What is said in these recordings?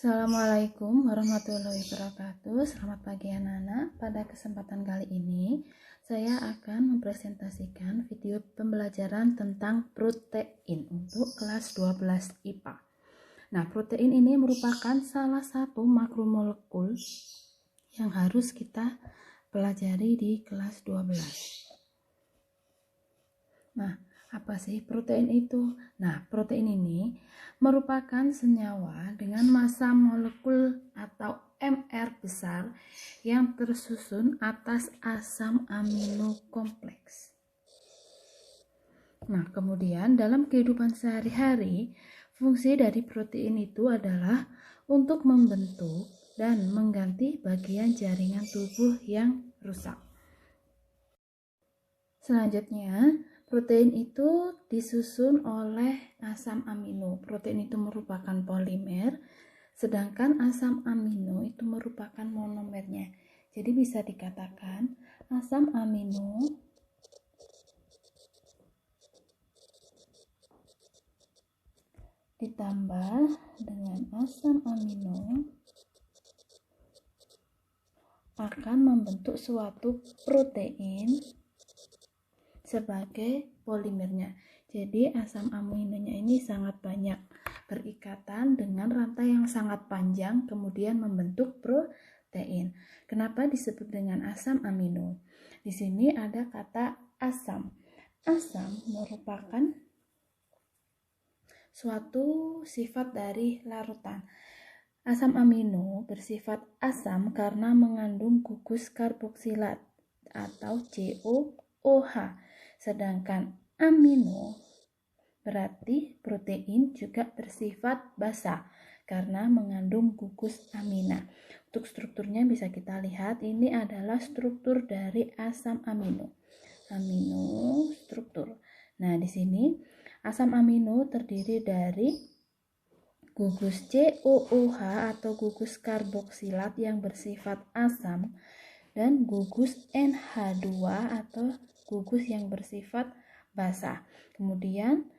Assalamualaikum warahmatullahi wabarakatuh. Selamat pagi anak-anak. Pada kesempatan kali ini saya akan mempresentasikan video pembelajaran tentang protein untuk kelas 12 IPA. Nah, protein ini merupakan salah satu makromolekul yang harus kita pelajari di kelas 12. Nah, apa sih protein itu? Nah, protein ini merupakan senyawa dengan massa molekul atau MR besar yang tersusun atas asam amino kompleks. Nah, kemudian dalam kehidupan sehari-hari, fungsi dari protein itu adalah untuk membentuk dan mengganti bagian jaringan tubuh yang rusak. Selanjutnya, protein itu disusun oleh asam amino. Protein itu merupakan polimer, sedangkan asam amino itu merupakan monomernya. Jadi bisa dikatakan asam amino ditambah dengan asam amino akan membentuk suatu protein sebagai polimernya. Jadi asam aminonya ini sangat banyak berikatan dengan rantai yang sangat panjang, kemudian membentuk protein. Kenapa disebut dengan asam amino? Di sini ada kata asam. Asam merupakan suatu sifat dari larutan. Asam amino bersifat asam karena mengandung gugus karboksilat atau COOH. Sedangkan amino berarti protein juga bersifat basa karena mengandung gugus amina. Untuk strukturnya bisa kita lihat, ini adalah struktur dari asam amino. Amino struktur. Nah, di sini asam amino terdiri dari gugus COOH atau gugus karboksilat yang bersifat asam dan gugus NH2 atau gugus yang bersifat basa. Kemudian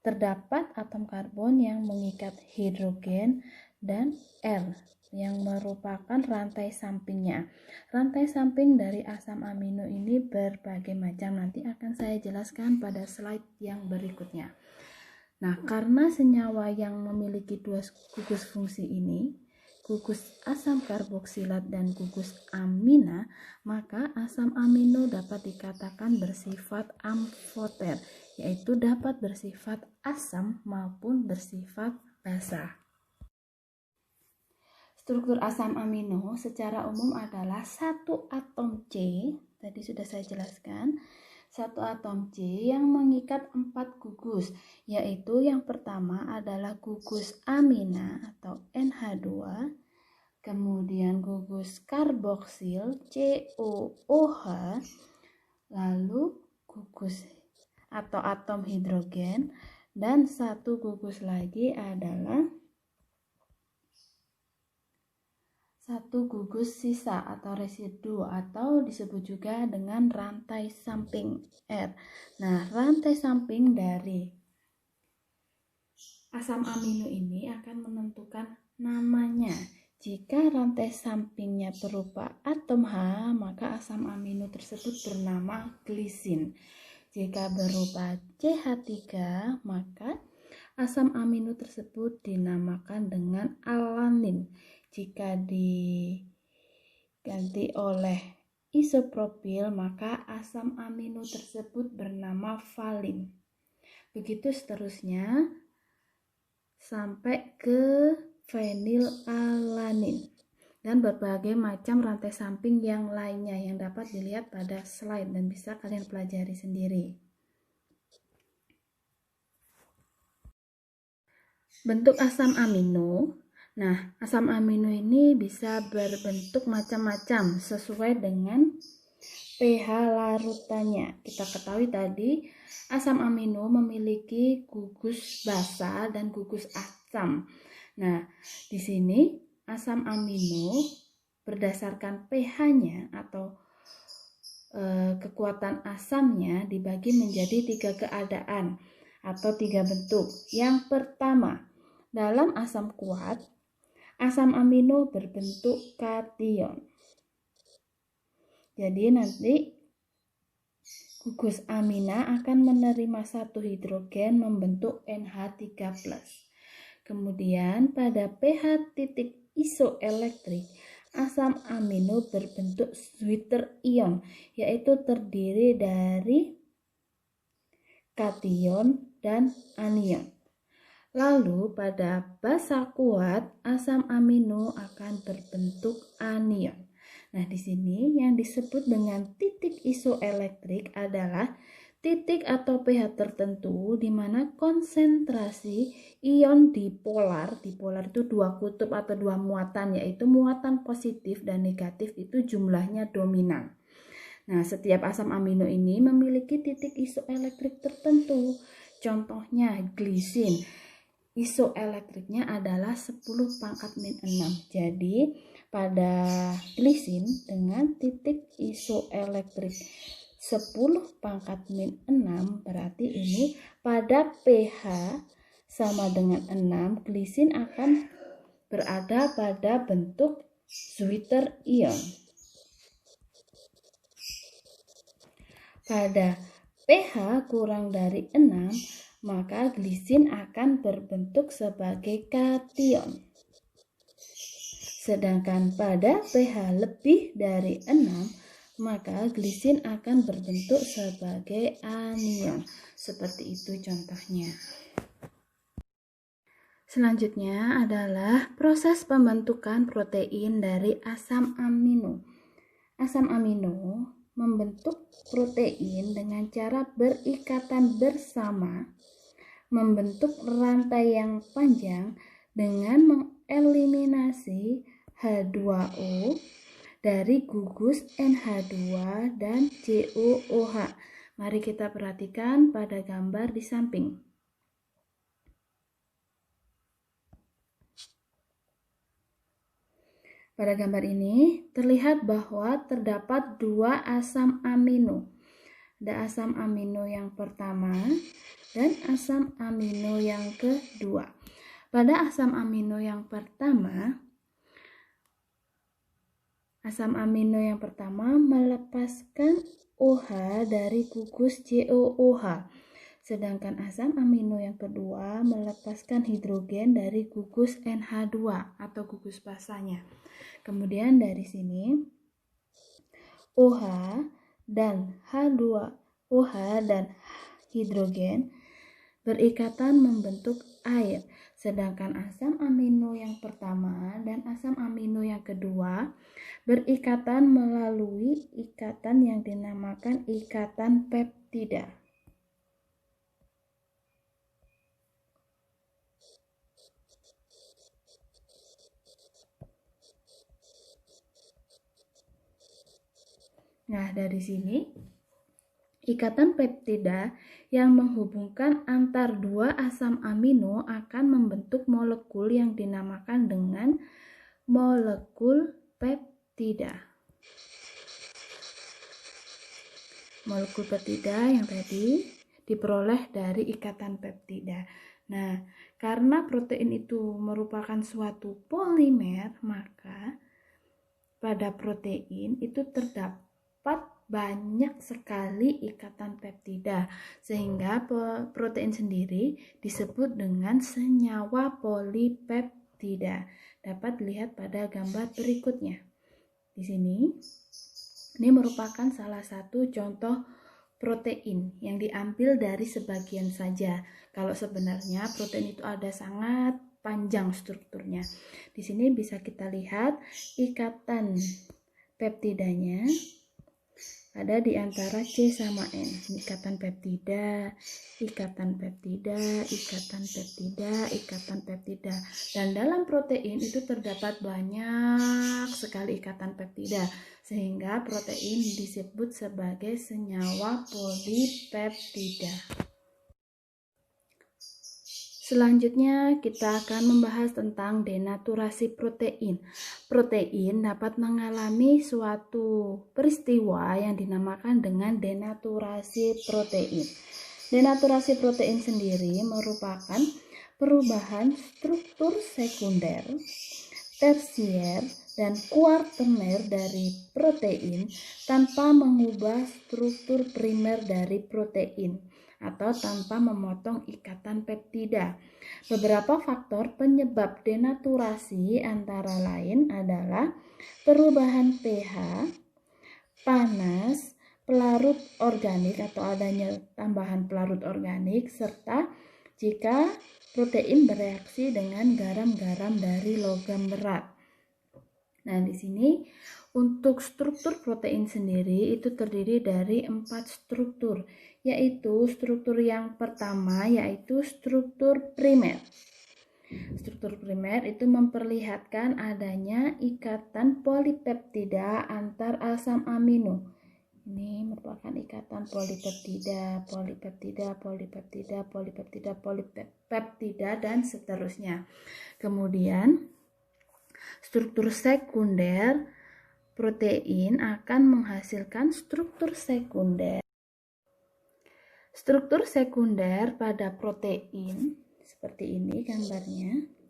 terdapat atom karbon yang mengikat hidrogen dan R yang merupakan rantai sampingnya. Rantai samping dari asam amino ini berbagai macam, nanti akan saya jelaskan pada slide yang berikutnya. Nah, karena senyawa yang memiliki dua gugus fungsi ini, gugus asam karboksilat dan gugus amina, maka asam amino dapat dikatakan bersifat amfoter, yaitu dapat bersifat asam maupun bersifat basa. Struktur asam amino secara umum adalah satu atom C, tadi sudah saya jelaskan, satu atom C yang mengikat 4 gugus, yaitu yang pertama adalah gugus amina atau NH2, kemudian gugus karboksil COOH, lalu gugus atau atom hidrogen, dan satu gugus lagi adalah satu gugus sisa atau residu atau disebut juga dengan rantai samping R. Nah, rantai samping dari asam amino ini akan menentukan namanya. Jika rantai sampingnya berupa atom H, maka asam amino tersebut bernama glisin. Jika berupa CH3, maka asam amino tersebut dinamakan dengan alanin. Jika diganti oleh isopropil, maka asam amino tersebut bernama valin. Begitu seterusnya sampai ke fenilalanin dan berbagai macam rantai samping yang lainnya yang dapat dilihat pada slide dan bisa kalian pelajari sendiri. Bentuk asam amino. Nah, asam amino ini bisa berbentuk macam-macam sesuai dengan pH larutannya. Kita ketahui tadi asam amino memiliki gugus basa dan gugus asam. Nah, di sini asam amino berdasarkan pH-nya atau kekuatan asamnya dibagi menjadi 3 keadaan atau 3 bentuk. Yang pertama, dalam asam kuat asam amino berbentuk kation. Jadi nanti gugus amina akan menerima satu hidrogen membentuk NH3+. Kemudian pada pH titik isoelektrik, asam amino berbentuk Zwitter ion, yaitu terdiri dari kation dan anion. Lalu pada basa kuat, asam amino akan berbentuk anion. Nah, di sini yang disebut dengan titik isoelektrik adalah titik atau pH tertentu di mana konsentrasi ion dipolar itu dua kutub atau dua muatan, yaitu muatan positif dan negatif itu jumlahnya dominan. Nah, setiap asam amino ini memiliki titik isoelektrik tertentu. Contohnya glisin, isoelektriknya adalah 10⁻⁶. Jadi pada glisin dengan titik isoelektrik 10⁻⁶, berarti ini pada pH sama dengan 6, glisin akan berada pada bentuk Zwitter ion. Pada pH kurang dari 6, maka glisin akan berbentuk sebagai kation. Sedangkan pada pH lebih dari 6, maka glisin akan berbentuk sebagai anion. Seperti itu contohnya. Selanjutnya adalah proses pembentukan protein dari asam amino. Asam amino membentuk protein dengan cara berikatan bersama, membentuk rantai yang panjang dengan mengeliminasi H2O dari gugus NH2 dan COOH. Mari kita perhatikan pada gambar di samping. Pada gambar ini terlihat bahwa terdapat dua asam amino. Ada asam amino yang pertama dan asam amino yang kedua. Pada asam amino yang pertama, asam amino yang pertama melepaskan OH dari gugus COOH, sedangkan asam amino yang kedua melepaskan hidrogen dari gugus NH2 atau gugus basanya. Kemudian dari sini OH dan H2OH dan hidrogen berikatan membentuk air, sedangkan asam amino yang pertama dan asam amino yang kedua berikatan melalui ikatan yang dinamakan ikatan peptida. Nah, dari sini ikatan peptida yang menghubungkan antar dua asam amino akan membentuk molekul yang dinamakan dengan molekul peptida. Molekul peptida yang tadi diperoleh dari ikatan peptida. Nah, karena protein itu merupakan suatu polimer, maka pada protein itu terdapat banyak sekali ikatan peptida, sehingga protein sendiri disebut dengan senyawa polipeptida. Dapat dilihat pada gambar berikutnya. Di sini, ini merupakan salah satu contoh protein yang diambil dari sebagian saja. Kalau sebenarnya protein itu ada sangat panjang strukturnya. Di sini bisa kita lihat ikatan peptidanya ada di antara C sama N. Ikatan peptida, ikatan peptida, ikatan peptida, ikatan peptida. Dan dalam protein itu terdapat banyak sekali ikatan peptida, sehingga protein disebut sebagai senyawa polipeptida. Selanjutnya kita akan membahas tentang denaturasi protein. Protein dapat mengalami suatu peristiwa yang dinamakan dengan denaturasi protein. Denaturasi protein sendiri merupakan perubahan struktur sekunder tersier, dan kuarterner dari protein tanpa mengubah struktur primer dari protein atau tanpa memotong ikatan peptida. Beberapa faktor penyebab denaturasi antara lain adalah perubahan pH, panas, pelarut organik atau adanya tambahan pelarut organik, serta jika protein bereaksi dengan garam-garam dari logam berat. Nah, di sini untuk struktur protein sendiri itu terdiri dari 4 struktur, yaitu struktur yang pertama yaitu struktur primer. Struktur primer itu memperlihatkan adanya ikatan polipeptida antar asam amino. Ini merupakan ikatan polipeptida, dan seterusnya. Kemudian, struktur sekunder protein akan menghasilkan struktur sekunder. Struktur sekunder pada protein seperti ini gambarnya.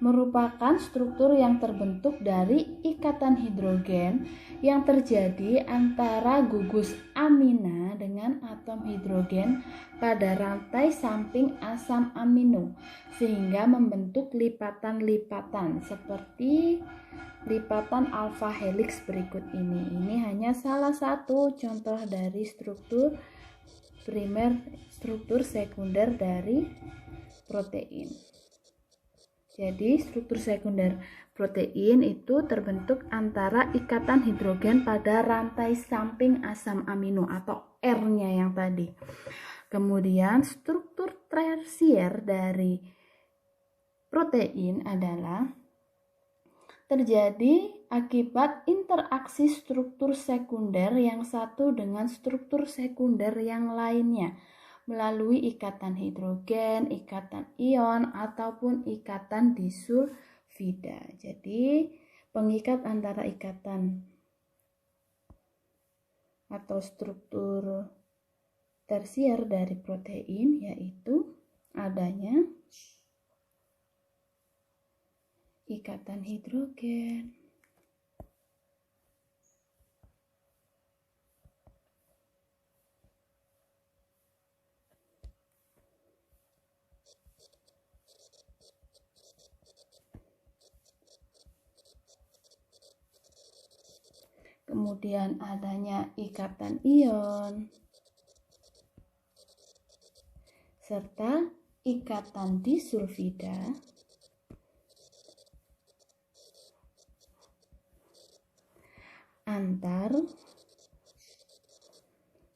Merupakan struktur yang terbentuk dari ikatan hidrogen yang terjadi antara gugus amina dengan atom hidrogen pada rantai samping asam amino sehingga membentuk lipatan-lipatan seperti lipatan alfa helix berikut ini. Ini hanya salah satu contoh dari struktur primer, struktur sekunder dari protein. Jadi struktur sekunder protein itu terbentuk antara ikatan hidrogen pada rantai samping asam amino atau R-nya yang tadi. Kemudian struktur tersier dari protein adalah terjadi akibat interaksi struktur sekunder yang satu dengan struktur sekunder yang lainnya melalui ikatan hidrogen, ikatan ion, ataupun ikatan disulfida. Jadi, pengikat antara ikatan atau struktur tersier dari protein yaitu adanya ikatan hidrogen, kemudian adanya ikatan ion, serta ikatan disulfida antar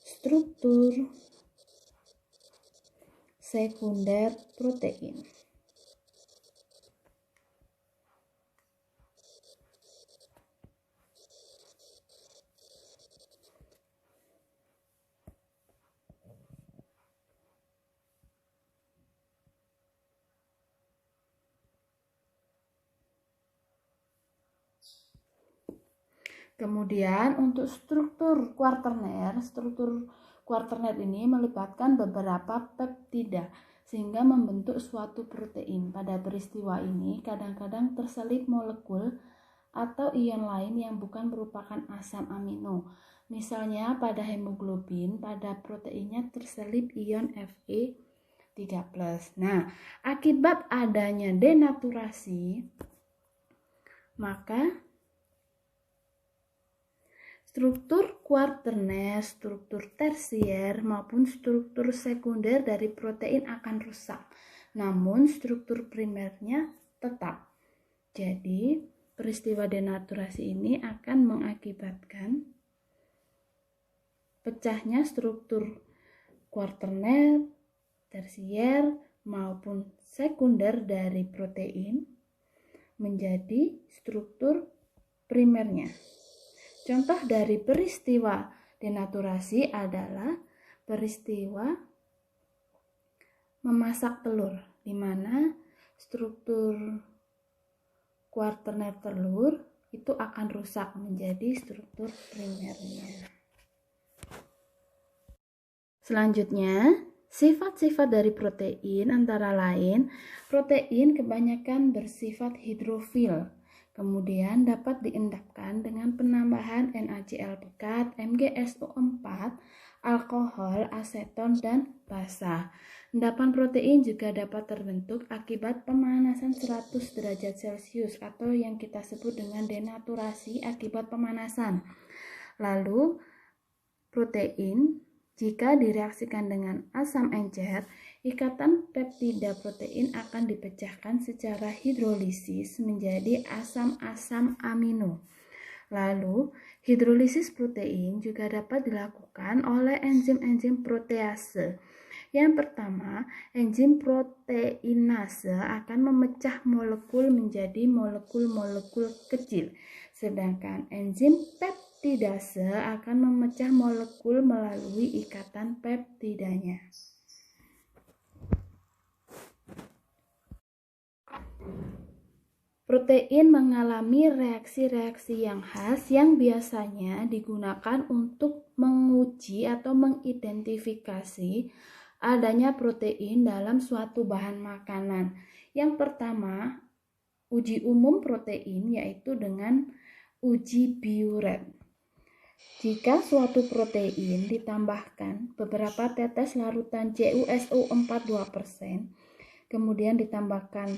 struktur sekunder protein. Kemudian untuk struktur kuarterner ini melibatkan beberapa peptida sehingga membentuk suatu protein. Pada peristiwa ini kadang-kadang terselip molekul atau ion lain yang bukan merupakan asam amino. Misalnya pada hemoglobin, pada proteinnya terselip ion Fe3+. Nah, akibat adanya denaturasi, maka struktur kuarterner, struktur tersier, maupun struktur sekunder dari protein akan rusak. Namun struktur primernya tetap. Jadi, peristiwa denaturasi ini akan mengakibatkan pecahnya struktur kuarterner, tersier, maupun sekunder dari protein menjadi struktur primernya. Contoh dari peristiwa denaturasi adalah peristiwa memasak telur, di mana struktur kuarterner telur itu akan rusak menjadi struktur primernya. Selanjutnya, sifat-sifat dari protein antara lain, protein kebanyakan bersifat hidrofil. Kemudian dapat diendapkan dengan penambahan NaCl pekat, MgSO4, alkohol, aseton, dan basa. Endapan protein juga dapat terbentuk akibat pemanasan 100 derajat Celcius atau yang kita sebut dengan denaturasi akibat pemanasan. Lalu, protein jika direaksikan dengan asam encer, ikatan peptida protein akan dipecahkan secara hidrolisis menjadi asam-asam amino. Lalu, hidrolisis protein juga dapat dilakukan oleh enzim-enzim protease. Yang pertama, enzim proteinase akan memecah molekul menjadi molekul-molekul kecil, sedangkan enzim peptidase akan memecah molekul melalui ikatan peptidanya. Protein mengalami reaksi-reaksi yang khas yang biasanya digunakan untuk menguji atau mengidentifikasi adanya protein dalam suatu bahan makanan. Yang pertama, uji umum protein yaitu dengan uji Biuret. Jika suatu protein ditambahkan beberapa tetes larutan CuSO4 2%, kemudian ditambahkan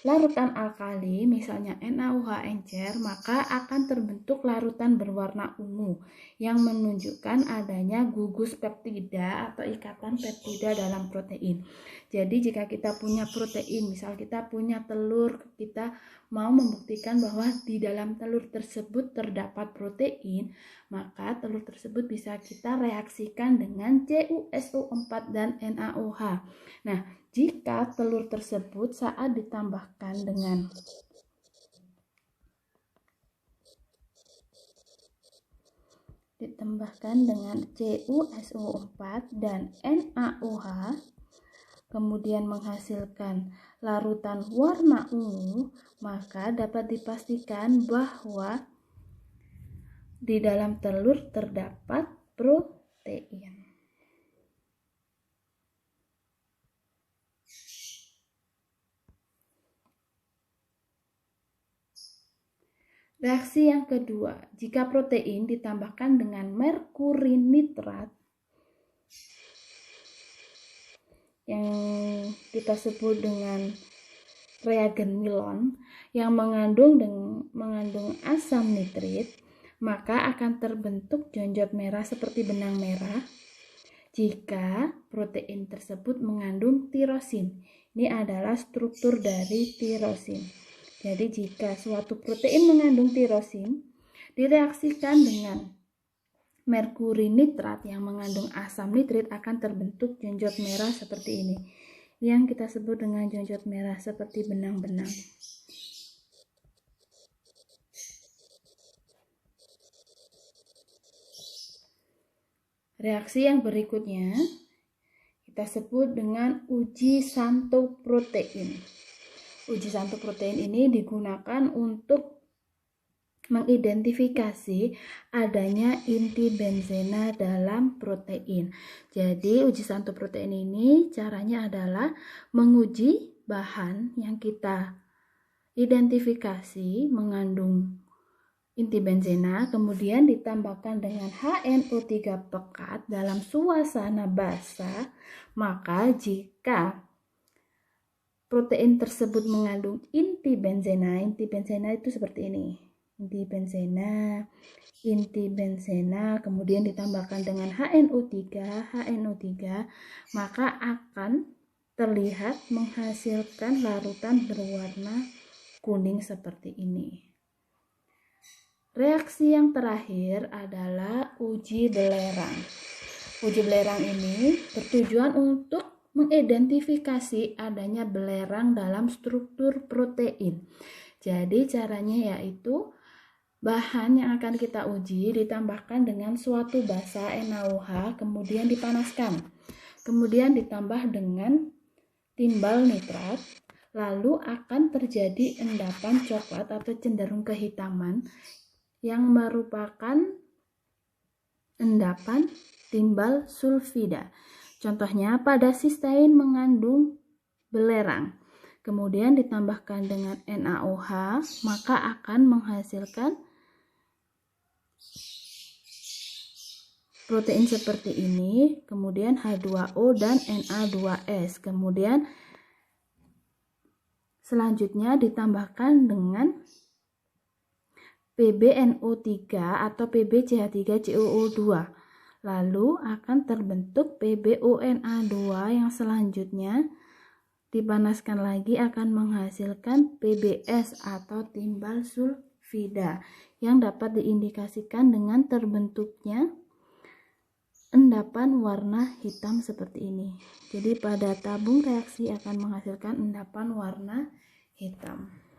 larutan alkali, misalnya NaOH encer, maka akan terbentuk larutan berwarna ungu yang menunjukkan adanya gugus peptida atau ikatan peptida dalam protein. Jadi jika kita punya protein, misal kita punya telur, kita mau membuktikan bahwa di dalam telur tersebut terdapat protein, maka telur tersebut bisa kita reaksikan dengan CuSO4 dan NaOH. Nah, jika telur tersebut saat ditambahkan dengan CuSO4 dan NaOH, kemudian menghasilkan larutan warna ungu, maka dapat dipastikan bahwa di dalam telur terdapat protein. Reaksi yang kedua, jika protein ditambahkan dengan merkuri nitrat yang kita sebut dengan reagen Milon yang mengandung asam nitrit, maka akan terbentuk jonjot merah seperti benang merah jika protein tersebut mengandung tirosin. Ini adalah struktur dari tirosin. Jadi jika suatu protein mengandung tirosin direaksikan dengan merkuri nitrat yang mengandung asam nitrit, akan terbentuk jonjot merah seperti ini yang kita sebut dengan jonjot merah seperti benang-benang. Reaksi yang berikutnya kita sebut dengan uji Santo protein. Uji Santo protein ini digunakan untuk mengidentifikasi adanya inti benzena dalam protein. Jadi uji Santo protein ini caranya adalah menguji bahan yang kita identifikasi mengandung inti benzena, kemudian ditambahkan dengan HNO3 pekat dalam suasana basah, maka jika protein tersebut mengandung inti benzena itu seperti ini. Inti benzena, kemudian ditambahkan dengan HNO3, maka akan terlihat menghasilkan larutan berwarna kuning seperti ini. Reaksi yang terakhir adalah uji belerang. Uji belerang ini bertujuan untuk mengidentifikasi adanya belerang dalam struktur protein. Jadi caranya yaitu bahan yang akan kita uji ditambahkan dengan suatu basa NaOH, kemudian dipanaskan. Kemudian ditambah dengan timbal nitrat, lalu akan terjadi endapan coklat atau cenderung kehitaman yang merupakan endapan timbal sulfida. Contohnya pada sistein mengandung belerang, kemudian ditambahkan dengan NaOH, maka akan menghasilkan protein seperti ini, kemudian H2O dan Na2S. Kemudian selanjutnya ditambahkan dengan PbNO3 atau PbCH3COO2. Lalu akan terbentuk PbONa2 yang selanjutnya dipanaskan lagi akan menghasilkan PbS atau timbal sulfida yang dapat diindikasikan dengan terbentuknya endapan warna hitam seperti ini. Jadi pada tabung reaksi akan menghasilkan endapan warna hitam.